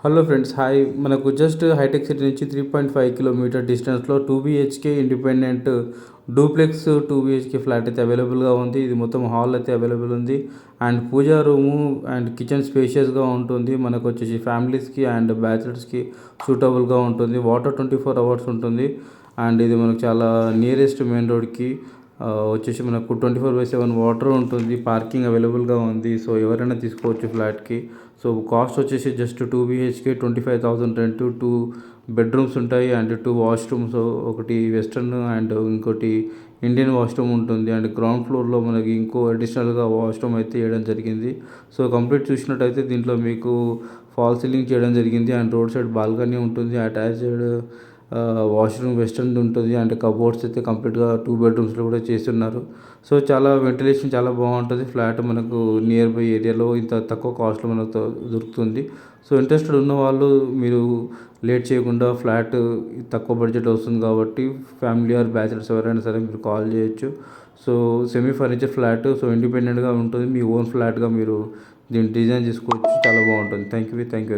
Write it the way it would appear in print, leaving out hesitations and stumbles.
Hello friends, hi. మనకు just hitech city నుంచి 3.5 kilometre డిస్టెన్స్లో 2 BHK independent duplex 2 BHK flat అయితే అవైలబుల్గా ఉంది. ఇది మొత్తం హాల్ అయితే అవైలబుల్ ఉంది. And puja room and kitchen స్పేషియస్గా ఉంటుంది. మనకు వచ్చేసి ఫ్యామిలీస్కి అండ్ బ్యాచిలర్స్కి సూటబుల్గా ఉంటుంది. వాటర్ 24 అవర్స్ ఉంటుంది. అండ్ ఇది మనకు చాలా నియరెస్ట్ మెయిన్ రోడ్కి వచ్చేసి మనకు 24/7 వాటర్ ఉంటుంది. పార్కింగ్ అవైలబుల్గా ఉంది. సో ఎవరైనా తీసుకోవచ్చు ఫ్లాట్కి. సో కాస్ట్ వచ్చేసి జస్ట్ 2 BHK 25,000 రెంట్. 2 బెడ్రూమ్స్ ఉంటాయి అండ్ 2 వాష్రూమ్స్, ఒకటి వెస్టర్న్ అండ్ ఇంకోటి ఇండియన్ వాష్రూమ్ ఉంటుంది. అండ్ గ్రౌండ్ ఫ్లోర్లో మనకి ఇంకో అడిషనల్గా వాష్రూమ్ అయితే వేయడం జరిగింది. సో కంప్లీట్ చూసినట్టయితే దీంట్లో మీకు ఫాల్ సీలింగ్ చేయడం జరిగింది. అండ్ రోడ్ సైడ్ బాల్కనీ ఉంటుంది. అటాచ్డ్ వాష్రూమ్ వెస్టర్న్ ఉంటుంది. అండ్ కబోర్డ్స్ అయితే కంప్లీట్గా 2 బెడ్రూమ్స్లో కూడా చేస్తున్నారు. సో చాలా వెంటిలేషన్ చాలా బాగుంటుంది. ఫ్లాట్ మనకు నియర్ బై ఏరియాలో ఇంత తక్కువ కాస్ట్లో మనకు దొరుకుతుంది. సో ఇంట్రెస్టెడ్ ఉన్న వాళ్ళు మీరు లేట్ చేయకుండా, ఫ్లాట్ తక్కువ బడ్జెట్ వస్తుంది కాబట్టి ఫ్యామిలీ ఆర్ బ్యాచిలర్స్ ఎవరైనా సరే మీరు కాల్ చేయొచ్చు. So semi furniture flat, so ఇండిపెండెంట్గా ఉంటుంది. మీ ఓన్ ఫ్లాట్గా మీరు దీన్ని డిజైన్ చేసుకోవచ్చు. చాలా బాగుంటుంది. Thank you very much.